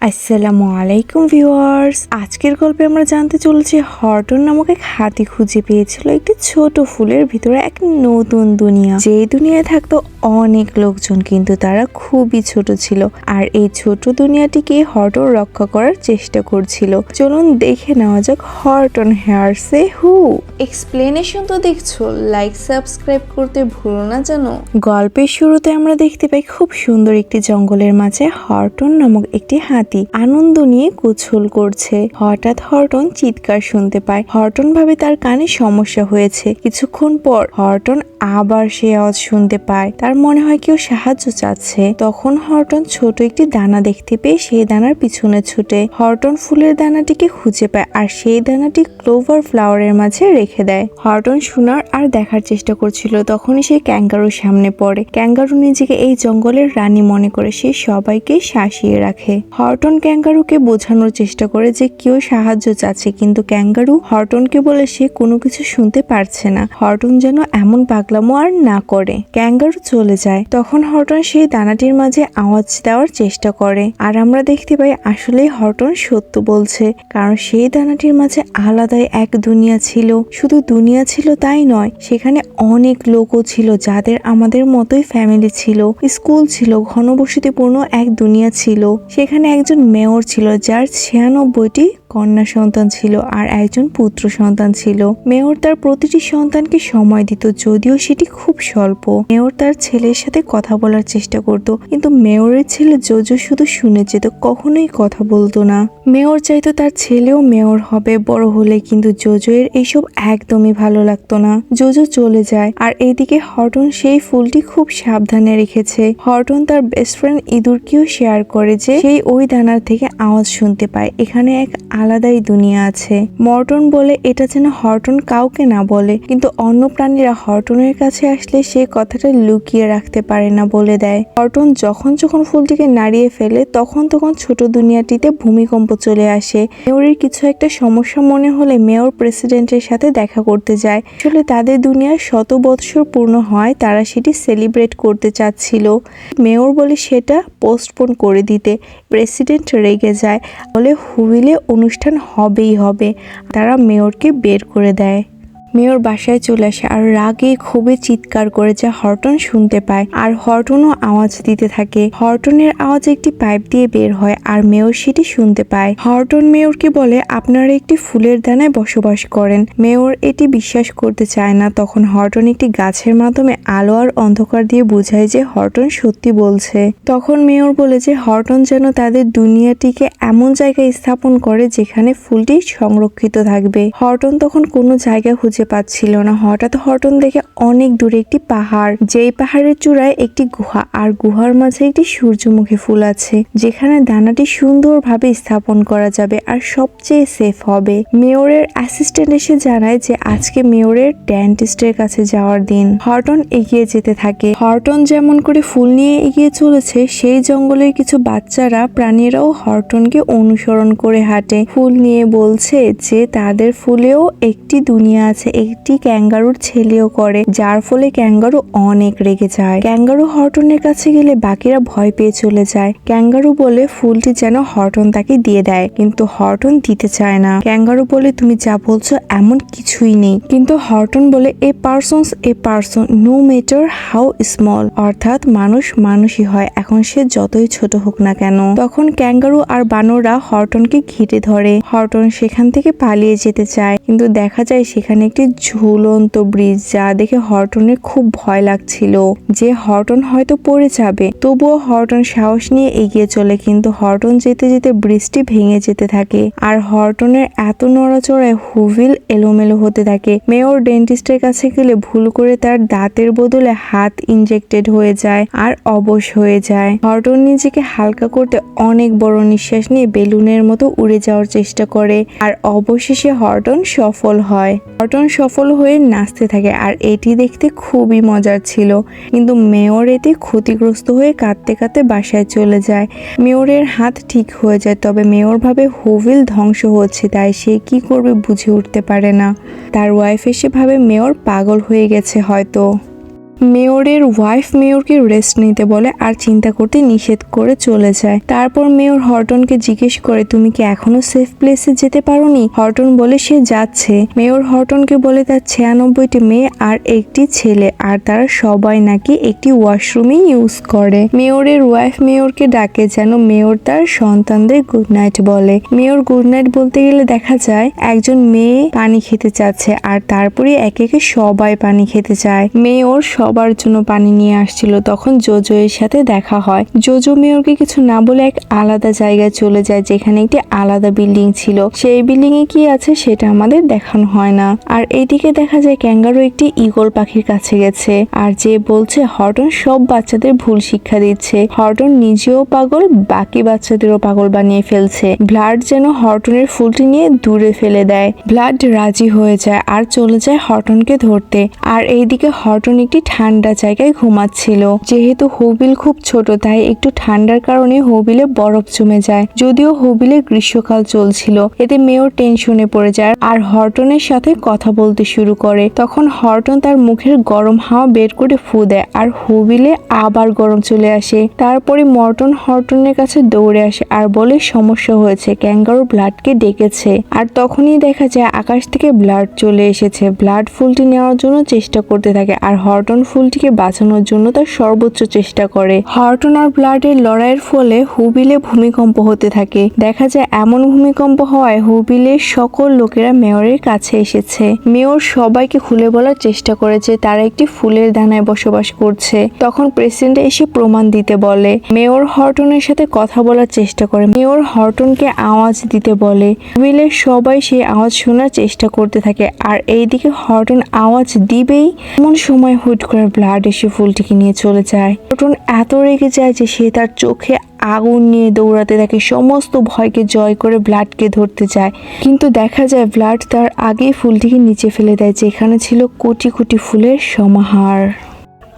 আসসালামু আলাইকুম ভিউয়ার্স, আজকের গল্পে আমরা জানতে চলেছি হর্টন নামক এক হাতি খুঁজে পেয়েছিল একটি ছোট ফুলের ভিতরে এক নতুন দুনিয়া। যেই দুনিয়ায় থাকতো অনেক লোকজন, কিন্তু তারা খুবই ছোট ছিল। আর এই ছোট দুনিয়াটিকে হর্টন রক্ষা করার চেষ্টা করছিল। চলুন দেখে নেওয়া যাক হর্টন হেয়ারসে হু। এক্সপ্লেনেশন তো দেখছো, লাইক সাবস্ক্রাইব করতে ভুলো না জানো। গল্পের শুরুতে আমরা দেখতে পাই খুব সুন্দর একটি জঙ্গলের মাঝে হর্টন নামক একটি হাতি আনন্দ নিয়ে গোছল করছে। হঠাৎ হর্টন চিৎকার শুনতে পায়। হর্টন ভাবে তার কানে সমস্যা হয়েছে। কিছুক্ষণ পর হর্টন আবার সে আওয়াজ শুনতে পায়। তার মনে হয় কেউ সাহায্য চাচ্ছে। তখন হর্টন ছোট একটি দানা দেখতে পেয়ে সেই দানার পিছনে ছুটে। হর্টন ফুলের দানাটিকে খুঁজে পায় আর সেই দানাটি ক্লোভার ফ্লাওয়ারের মাঝে রেখে দেয়। হর্টন শোনার আর দেখার চেষ্টা করছিল, তখনই সে ক্যাঙ্গারুর সামনে পড়ে। ক্যাঙ্গারু নিজেকে এই জঙ্গলের রানী মনে করে সে সবাইকে শাসিয়ে রাখে। হর্টন ক্যাঙ্গারুকে বোঝানোর চেষ্টা করে যে কেউ সাহায্য চাচ্ছে, কিন্তু ক্যাঙ্গারু হর্টনকে বলে সে কোনো কিছু শুনতে পারছে না। হর্টন যেন এমন পাগলামো আর না করে। ক্যাঙ্গারু চলে যায়। তখন হর্টন সেই দানাটির মাঝে আওয়াজ দেওয়ার চেষ্টা করে, আর আমরা দেখতে পাই আসলেই হর্টন সত্য বলছে, কারণ সেই দানাটির মাঝে আলাদাই এক দুনিয়া ছিল। শুধু দুনিয়া ছিল তাই নয়, সেখানে অনেক লোকও ছিল যাদের আমাদের মতোই ফ্যামিলি ছিল, স্কুল ছিল, ঘনবসতিপূর্ণ এক দুনিয়া ছিল। সেখানে একজন মেয়র ছিল যার 96টি কন্যা সন্তান ছিল আর একজন পুত্র সন্তান ছিল। মেয়র তার প্রতিটি সন্তানকে সময় দিত, যদিও সেটি খুব স্বল্প। মেয়র তার ছেলের সাথে কথা বলার চেষ্টা করত, কিন্তু মেয়রের ছেলে জোজো শুধু শুনে যেত, কখনোই কথা বলতো না। মেয়র চাইতো তার ছেলেও মেয়র হবে বড় হলে, কিন্তু জোজো এর এইসব একদমই ভালো লাগতো না। জোজো চলে যায়, আর এইদিকে হর্টন সেই ফুলটি খুব সাবধানে রেখেছে। হর্টন তার বেস্ট ফ্রেন্ড ইঁদুরকেও শেয়ার করে যে সেই ওই দানার থেকে আওয়াজ শুনতে পায়। এখানে এক আলাদাই দুনিয়া আছে। মর্টন বলে এটা যেন হর্টন কাউকে না বলে, কিন্তু অন্য প্রাণীরা হর্টনের কাছে আসলে সে কথাটা লুকিয়ে রাখতে পারে না, বলে দেয়। হর্টন যখন যখন ফুলটিকে নাড়িয়ে ফেলে তখন তখন ছোট দুনিয়াটিতে ভূমিকম্প চলে আসে। মেয়রের কিছু একটা সমস্যা মনে হলে মেয়র প্রেসিডেন্টের সাথে দেখা করতে যায়। আসলে তাদের দুনিয়ার 100 বৎসর পূর্ণ হয়, তারা সেটি সেলিব্রেট করতে চাচ্ছিল। মেয়র বলে সেটা পোস্টপোন করে দিতে। প্রেসিডেন্ট রেগে যায়, বলে হুইলে অনুষ্ঠান হবেই হবে। তারা মেয়রকে বের করে দেয়। মেয়র বাসায় চলে আসে আর রাগে খুবই চিৎকার করে, যা হর্টন শুনতে পায়। আর হর্টনও আওয়াজ দিতে থাকে। হর্টনের আওয়াজ একটি পাইপ দিয়ে বের হয় আর মেয়র সেটি শুনতে পায়। হর্টন মেয়রকে বলে আপনারা একটি ফুলের দানায় বসবাস করেন। মেয়র এটি বিশ্বাস করতে চায় না। তখন হর্টন একটি গাছের মাধ্যমে আলো আর অন্ধকার দিয়ে বোঝায় যে হর্টন সত্যি বলছে। তখন মেয়র বলে যে হর্টন যেন তাদের দুনিয়াটিকে এমন জায়গায় স্থাপন করে যেখানে ফুলটি সংরক্ষিত থাকবে। হর্টন তখন কোনো জায়গা খুঁজে পাচ্ছিল না। হঠাৎ হর্টন দেখে অনেক দূরে একটি পাহাড়, যেই পাহাড়ের চূড়ায় একটি গুহা, আর গুহার মাঝে একটি সূর্যমুখী ফুল আছে, যেখানে দানাটি সুন্দরভাবে স্থাপন করা যাবে আর সবচেয়ে সেফ হবে। মেয়রের অ্যাসিস্ট্যান্ট এসে জানায় যে আজকে মেয়রের ডেন্টিস্টের কাছে যাওয়ার দিন। হর্টন এগিয়ে যেতে থাকে। হর্টন যেমন করে ফুল নিয়ে এগিয়ে চলেছে, সেই জঙ্গলের কিছু বাচ্চারা প্রাণীরাও হর্টনকে অনুসরণ করে হাঁটে। ফুল নিয়ে বলছে যে তাদের ফুলেও একটি দুনিয়া আছে। একটি ক্যাঙ্গারুর ছেলেও করে, যার ফলে ক্যাঙ্গারু অনেক রেগে যায়। ক্যাঙ্গারু হর্টনের কাছে গেলে বাকিরা ভয় পেয়ে চলে যায়। ক্যাঙ্গারু বলে ফুলটি যেন হর্টন তাকে দিয়ে দেয়, কিন্তু হর্টন দিতে চায় না। ক্যাঙ্গারু বলে তুমি যা বলছো এমন কিছুই নেই, কিন্তু হর্টন বলে a person no matter how small, অর্থাৎ মানুষ মানুষই হয়, এখন সে যতই ছোট হোক না কেন। তখন ক্যাঙ্গারু আর বানররা হর্টনকে ঘিরে ধরে। হর্টন সেখান থেকে পালিয়ে যেতে চায়, কিন্তু দেখা যায় সেখানে একটি ঝুলন্ত ব্রিজ, যা দেখে হর্টনের খুব ভয় লাগছিল যে হর্টন হয়তো পড়ে যাবে। তবুও হর্টন সাহস নিয়ে এগিয়ে চলে, কিন্তু হর্টন যেতে যেতে ব্রিজটি ভেঙে যেতে থাকে আর হর্টনের এত নড়াচড়ায় হুইল এলোমেলো হতে থাকে। মেয়র ডেন্টিস্টের কাছে গেলে ভুল করে তার দাঁতের বদলে হাত ইনজেক্টেড হয়ে যায় আর অবশ হয়ে যায়। হর্টন নিজেকে হালকা করতে অনেক বড় নিঃশ্বাস নিয়ে বেলুনের মতো উড়ে যাওয়ার চেষ্টা করে, আর অবশেষে হর্টন সফল হয়। হর্টন সফল হয়ে নাচতে থাকে, আর এটি দেখতে খুবই মজার ছিল। কিন্তু মেয়র এতে ক্ষতিগ্রস্ত হয়ে কাঁদতে কাঁদতে বাসায় চলে যায়। মেয়রের হাত ঠিক হয়ে যায়, তবে মেয়র ভাবে হুইল ধ্বংস হচ্ছে, তাই সে কি করবে বুঝে উঠতে পারে না। তার ওয়াইফ এসে ভাবে মেয়র পাগল হয়ে গেছে হয়তো। মেয়রের ওয়াইফ মেয়রকে রেস্ট নিতে বলে আর চিন্তা করতে নিষেধ করে চলে যায়। তারপর মেয়র হর্টনকে জিজ্ঞেস করে, তুমি কি এখনো সেফ প্লেসে যেতে পারোনি? হর্টন বলে সে যাচ্ছে। মেয়র হর্টনকে বলে তার 96টি মেয়ে আর একটি ছেলে, আর তারা সবাই নাকি একটি ওয়াশরুমই ইউজ করে। মেয়রের ওয়াইফ মেয়রকে ডাকে যেন মেয়র তার সন্তানদের গুড নাইট বলে। মেয়র গুড নাইট বলতে গেলে দেখা যায় একজন মেয়ে পানি খেতে চাচ্ছে, আর তারপরে একে একে সবাই পানি খেতে চায়। মেয়র সবার জন্য পানি নিয়ে আসছিল। তখন জোজো এর সাথে দেখা হয়। জোজো মেয়রকে কিছু না বলে এক আলাদা জায়গায় চলে যায়, যেখানে একটি আলাদা বিল্ডিং ছিল। সেই বিল্ডিং এ কি আছে সেটা আমাদের দেখানো হয় না। আর এইদিকে দেখা যায় ক্যাঙ্গারু একটি ঈগল পাখির কাছে গেছে, আর যে বলছে হর্টন সব বাচ্চাদের ভুল শিক্ষা দিচ্ছে। হর্টন নিজেও পাগল, বাকি বাচ্চাদেরও পাগল বানিয়ে ফেলছে। ব্লাড যেন হর্টনের ফুলটি নিয়ে দূরে ফেলে দেয়। ব্লাড রাজি হয়ে যায় আর চলে যায় হর্টনকে ধরতে। আর এইদিকে হর্টন একটি ঠান্ডা জায়গায় ঘুমাচ্ছিল। যেহেতু হুবিল খুব ছোট, তাই একটু ঠান্ডার কারণে হুবিলে বরফ জমে যায়। যদিও হুবিলে গ্রীষ্মকাল চলছিল, এতে মেয়র টেনশনে পড়ে যায় আর হর্টনের সাথে কথা বলতে শুরু করে। তখন হর্টন তার মুখের গরম হাওয়া বের করে ফু দেয়, আর হুবিলে আবার গরম চলে আসে। তারপরে মর্টন হর্টনের কাছে দৌড়ে আসে আর বলে সমস্যা হয়েছে, ক্যাঙ্গারু ব্লাডকে ডেকেছে। আর তখনই দেখা যায় আকাশ থেকে ব্লাড চলে এসেছে। ব্লাড ফুলটি নেওয়ার জন্য চেষ্টা করতে থাকে, আর হর্টন ফুলটিকে বাঁচানোর জন্য তার সর্বোচ্চ চেষ্টা করে। হর্টন আর ব্লাডের লড়াইয়ের ফলে হুবিলে ভূমিকম্প হতে থাকে। দেখা যায় এমন ভূমিকম্প হওয়ায় হুবিলের সকল লোকেরা মেয়রের কাছে এসেছে। মেয়র সবাইকে খুলে বলার চেষ্টা করে যে তারা একটি ফুলের দানায় বসবাস করছে। তখন প্রেসিডেন্ট এসে প্রমাণ দিতে বলে। মেয়র হর্টনের সাথে কথা বলার চেষ্টা করে। মেয়র হর্টনকে আওয়াজ দিতে বলে। হুবিলের সবাই সেই আওয়াজ শোনার চেষ্টা করতে থাকে, আর এইদিকে হর্টন আওয়াজ দিবেই এমন সময় হুট করে ব্লাড এসে ফুলটিকে নিয়ে চলে যায়। হর্টন এত রেগে যায় যে সে তার চোখে আগুন নিয়ে দৌড়াতে থাকে। সমস্ত ভয়কে জয় করে ব্লাডকে ধরতে যায়, কিন্তু দেখা যায় ব্লাড তার আগেই ফুলটিকে নিচে ফেলে দেয়, যেখানে ছিল কোটি কোটি ফুলের সমাহার।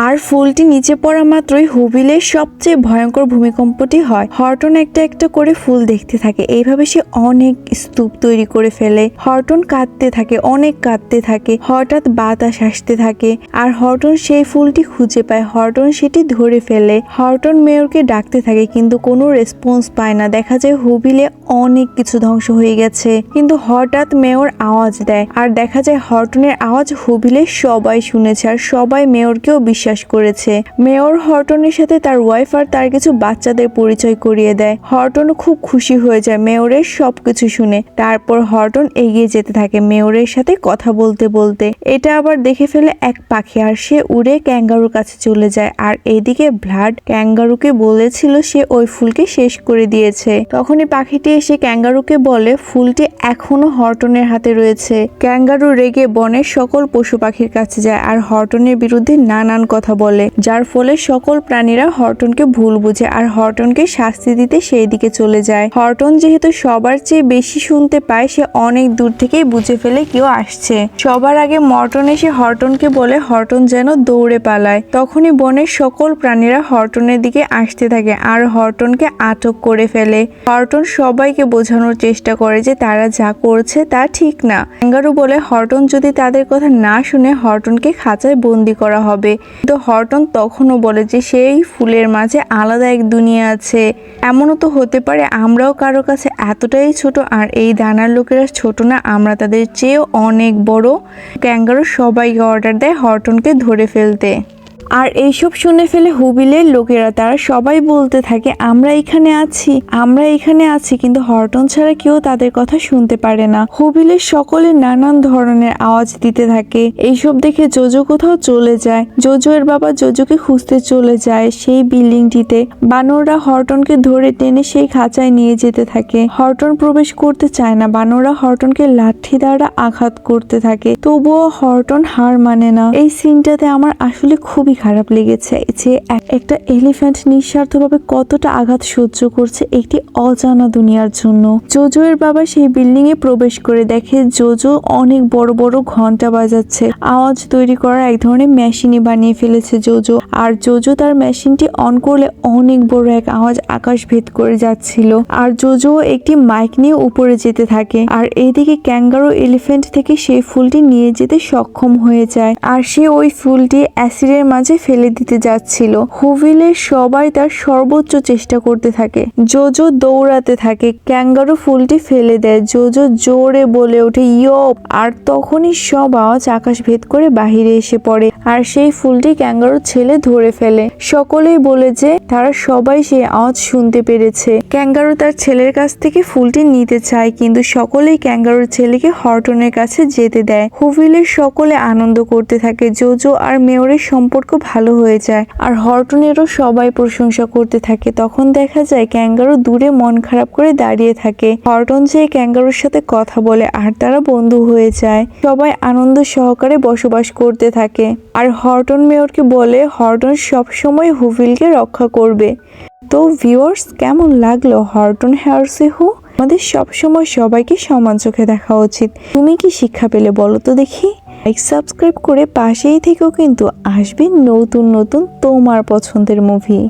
আর ফুলটি নিচে পড়া মাত্রই হুবিলের সবচেয়ে ভয়ঙ্কর ভূমিকম্পটি হয়। হর্টন একটা একটা করে ফুল দেখতে থাকে। এইভাবে সে অনেক স্তূপ তৈরি করে ফেলে। হর্টন কাঁদতে থাকে, অনেক কাঁদতে থাকে। হঠাৎ বাতাস আসতে থাকে, আর হর্টন সেই ফুলটি খুঁজে পায়। হর্টন সেটি ধরে ফেলে। হর্টন মেয়রকে ডাকতে থাকে, কিন্তু কোনো রেসপন্স পায় না। দেখা যায় হুবিলে অনেক কিছু ধ্বংস হয়ে গেছে। কিন্তু হঠাৎ মেয়র আওয়াজ দেয়, আর দেখা যায় হর্টনের আওয়াজ হুবিলের সবাই শুনেছে, আর সবাই মেয়রকেও বিশ্বাস করেছে। মেয়র হর্টনের সাথে তার ওয়াইফ আর তার কিছু বাচ্চাদের পরিচয় করিয়ে দেয়। হর্টন খুব খুশি হয়ে যায় মেয়রের সবকিছু শুনে। তারপর হর্টন এগিয়ে যেতে থাকে মেয়রের সাথে কথা বলতে বলতে। এটা আবার দেখে ফেলে এক পাখি, আর সে উড়ে ক্যাঙ্গারুর কাছে চলে যায়। আর এইদিকে ব্লাড ক্যাঙ্গারুকে বলেছিল সে ওই ফুলকে শেষ করে দিয়েছে। তখনই পাখিটি এসে ক্যাঙ্গারুকে বলে ফুলটি এখনো হর্টনের হাতে রয়েছে। ক্যাঙ্গারু রেগে বনের সকল পশু পাখির কাছে যায় আর হর্টনের বিরুদ্ধে নানান কথা বলে, যার ফলে সকল প্রাণীরা হর্টনকে ভুল বুঝে আর হর্টনকে শাস্তি দিতে সেই দিকে চলে যায়। হর্টন যেহেতু সবার চেয়ে বেশি শুনতে পায়, সে অনেক দূর থেকেই বুঝে ফেলে কেউ আসছে। সবার আগে মর্টন এসে হর্টনকে বলে হর্টন যেন দৌড়ে পালায়। তখনই বনের সকল প্রাণীরা হর্টনের দিকে আসতে থাকে আর হর্টনকে আটক করে ফেলে। হর্টন সবাইকে বোঝানোর চেষ্টা করে যে তারা যা করছে তা ঠিক না। ক্যাঙ্গারু বলে হর্টন যদি তাদের কথা না শুনে হর্টনকে খাঁচায় বন্দি করা হবে। কিন্তু হর্টন তখনও বলে যে সেই ফুলের মাঝে আলাদা এক দুনিয়া আছে। এমনও তো হতে পারে আমরাও কারো কাছে এতটাই ছোট আর এই দানার লোকেরা ছোট না, আমরা তাদের চেয়েও অনেক বড়। ক্যাঙ্গারু সবাইকে অর্ডার দেয় হর্টনকে ধরে ফেলতে। আর এইসব শুনে ফেলে হুবিলের লোকেরা তারা সবাই বলতে থাকে আমরা এখানে আছি, আমরা এখানে আছি, কিন্তু হর্টন ছাড়া কেউ তাদের কথা শুনতে পারে না। হুবিলের সকলে নানান ধরনের আওয়াজ দিতে থাকে। এইসব দেখে জোজো কোথাও চলে যায়। জোজো এর বাবা জোজোকে খুঁজতে চলে যায় সেই বিল্ডিংটিতে। বানররা হর্টনকে ধরে টেনে সেই খাঁচায় নিয়ে যেতে থাকে। হর্টন প্রবেশ করতে চায় না। বানররা হর্টনকে লাঠি দ্বারা আঘাত করতে থাকে, তবুও হর্টন হার মানে না। এই সিনটাতে আমার আসলে খুবই খারাপ লেগেছে যে একটা এলিফ্যান্ট নিঃস্বার্থভাবে কতটা আঘাত সহ্য করছে একটি অজানা দুনিয়ার জন্য। জোজো এর বাবা সেই বিল্ডিং এ প্রবেশ করে দেখে জোজো অনেক বড় বড় ঘন্টা বাজাচ্ছে। আওয়াজ তৈরি করার এক ধরনের মেশিনই বানিয়ে ফেলেছে জোজো। আর জোজো তার মেশিনটি অন করলে অনেক বড় এক আওয়াজ আকাশ ভেদ করে যাচ্ছিল। আর জোজো একটি মাইক নিয়ে উপরে যেতে থাকে। আর এইদিকে ক্যাঙ্গারু এলিফ্যান্ট থেকে সেই ফুলটি নিয়ে যেতে সক্ষম হয়ে যায়। আর সে ওই ফুলটি অ্যাসিডের মাঝে মাঝে ফেলে দিতে যাচ্ছিল। হুভিলের সবাই তার সর্বোচ্চ চেষ্টা করতে থাকে। জোজো দৌড়াতে থাকে, ক্যাঙ্গারু ফুলটি ফেলে দেয়। জোজো জোরে বলে ওঠে ইয়প, আর তখনই সব আওয়াজ আকাশ ভেদ করে বাহিরে এসে পড়ে, আর সেই ফুলটি ক্যাঙ্গারুর ছেলে ধরে ফেলে। সকলেই বলে যে তারা সবাই সেই আওয়াজ শুনতে পেরেছে। ক্যাঙ্গারু তার ছেলের কাছ থেকে ফুলটি নিতে চায়, কিন্তু সকলেই ক্যাঙ্গারুর ছেলেকে হর্টনের কাছে যেতে দেয়। হুভিলের সকলে আনন্দ করতে থাকে। জোজো আর মেয়রের সম্পর্ক ভালো হয়ে যায়, আর হর্টনেরও সবাই প্রশংসা করতে থাকে। তখন দেখা যায় ক্যাঙ্গারু দূরে মন খারাপ করে দাঁড়িয়ে থাকে। হর্টন যেয়ে ক্যাঙ্গারুর সাথে কথা বলে, আর তারা বন্ধু হয়ে যায়। সবাই আনন্দ সহকারে বসবাস করতে থাকে, আর হর্টন মেয়রকে বলে হর্টন সবসময় হুভিলকে রক্ষা করবে। তো ভিউয়ার্স, কেমন লাগলো হর্টন হেয়ারসে হু? আমাদের সবসময় সবাইকে সমান চোখে দেখা উচিত। তুমি কি শিক্ষা পেলে বলো তো দেখি? লাইক সাবস্ক্রাইব করে পাশেই থেকেও কিন্তু আসবে নতুন নতুন তোমার পছন্দের মুভি।